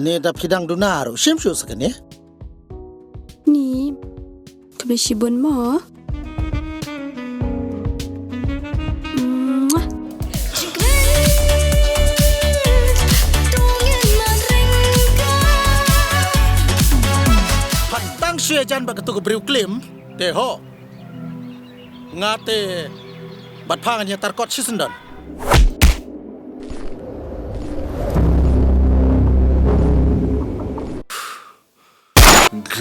ne da phidang dunaro shimshu sakane ni kabeshibon mo Tang shue jan ba ketu briu klim te ho ngate bat phangan yang tarkot sisendon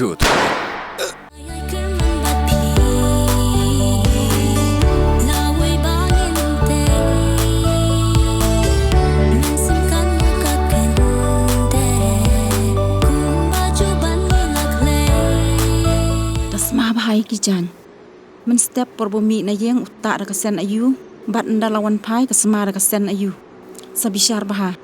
Good. Hai kijan men step porbumi na yeng utak ra kasen ayu bat ndalawan pai ka semara kasen ayu sabishar baha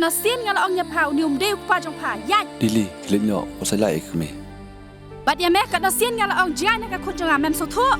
nó xiên ngã ông nhập hào niềm đeo qua trong phả yai Lili, lên nhỏ, có sai lại không mẹ? bắt ya mẹ cả nó xiên ngã ông yai nó cả khôn trong làm em số thua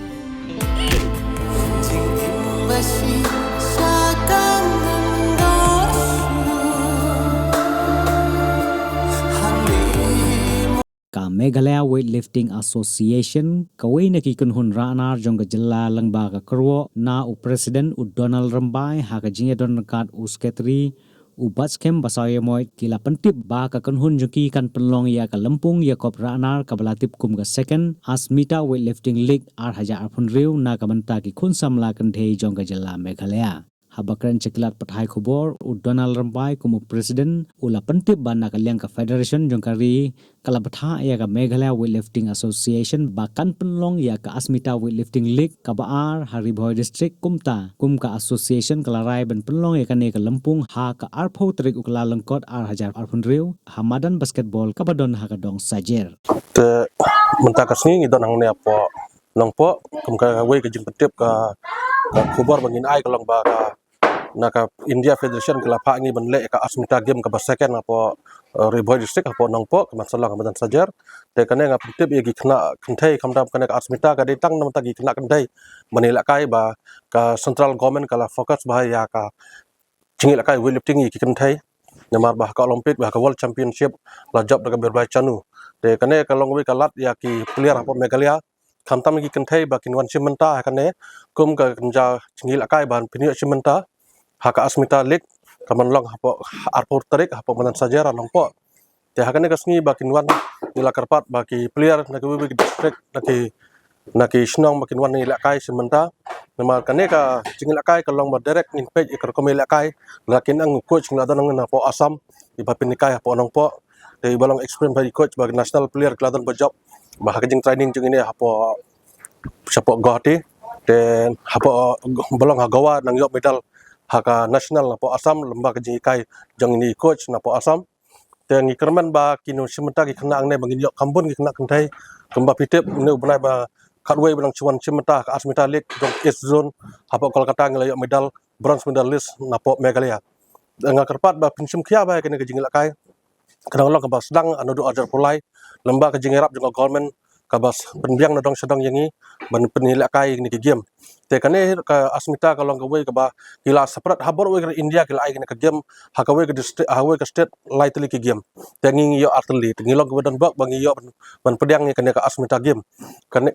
Ka Meghalaya Weightlifting Association kawai na kikun hun ranar jong Jilla Langba ka Kro na u President u Donald Rambai Haka jinge don kat u Sketri u Batskem basaya moy kila pentip ba ka kanhun jong kan penlong ya ka Lampung ya kop ranar ka balatip kum ka second ASMITA Weightlifting League haja arpun riu na ka manta ki khun samla kan thei jong Jilla Meghalaya habakran ceklat pathai khobor u Donald Rambai kumu president ula pentip bana kalyang ka federation jongkari kala batha ya ka Meghalaya Weightlifting Association bakan penlong ya ka ASMITA Weightlifting League ka baar Haribhoi district kumta kumka association kala rai ban penlong ya ka ne ka Lampung Haka arpho tarik u Kyllalyngkot hajar arpun riu hamadan basketball ka badon Haka dong sajer te menta kasni ngi don hang ne apo longpo kumka wei ka jing pentip ka khobor bangin ai ka long ba ka naka India Federation kala pha ngi ban le ka ASMITA game ka second apo Haribhoi district apo nongpo ka masalah ka badan sajar te kane nga pentip ye gi khna khnthai khamdam kane ka ASMITA ka ditang nam ta gi khna khnthai manila kai ba ka central government kala focus ba ya ka chingila kai weightlifting gi khnthai namar ba ka olympic ba ka world championship la job daga berbai chanu te kane ka long we ka lat ya ki player apo Meghalaya khamtam gi khnthai ba kin wan simenta kane kum ka ja chingila kai ban pinyo simenta Haka ASMITA League kaman long hapo arpor tarik hapo manan sajara longpo te hakane kasngi bakin wan nila karpat baki player na ke district na ki snong bakin wan nila kai sementa nama kane ka jingila kai ka long ba direct ning page ikar komela kai lakin ang coach ngada nang na po asam ibapin kai hapo nongpo te balong experience bagi coach bagi national player kladan ba job ba hakajing training jing ini hapo sapo gohati te hapo balong hagawa nang yo medal Haka national napo Assam lembaga jingikai jang ini coach napo Assam te ngi kerman ba kinu simenta ki khna angne bangin yo kambun ki khna khntai kamba pitep ne ubnai ba khatway belang chuan simenta ka ASMITA League jong east zone hapo Kolkata ngi yo medal bronze medalist napo Meghalaya nga kerpat ba pinsim khia ba kene jingila kai kadang long ka ba sedang anodu ajar pulai lembaga jingirap jong government kabas penbiang na dong sedang yangi ban penilak kai ni ke game te kane ka ASMITA ka long ka we ka ba kila separate habor we ka India kila ai ke game ha ka we ka district ha we ka state lai teli ke game te ngi yo atlet ngi long ka dan bak bangi yo ban pediang ni kane ka ASMITA game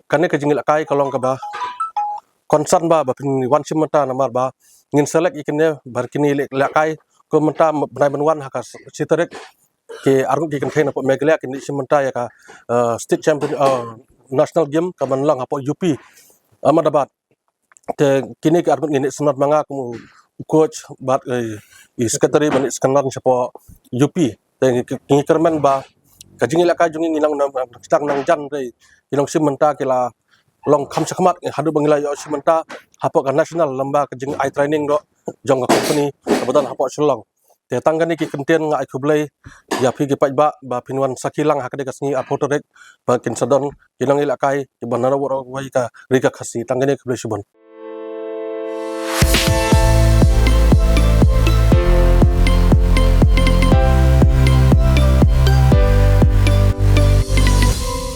kane ka jingil kai ka long ka ba concern ba ba pin wan simenta namar ba ngin select ikene bar kini le kai ko menta banai banwan ha ka sitarik ke arung ki kan na po Meghalaya kini simenta ya ka state champion national game ka manlang hapo UP Ahmedabad te kini ka arung ni senat manga ku coach bat i secretary ban sekanan sapo UP te kini kerman ba ka jingila ka jungi ngilang na stang nang jan te ilong simenta kila long kam sakmat hadu bangila yo simenta hapo ka national lamba ka jing ai training ro jong ka company abadan hapo shlong te tanggani ki kenten nga ai khublai ya phi ki pajba ba pinwan sakilang hakade kasni apotorek ba kin sadon kilang ilakai ki banara woro wai ka rika khasi tanggani khublai subon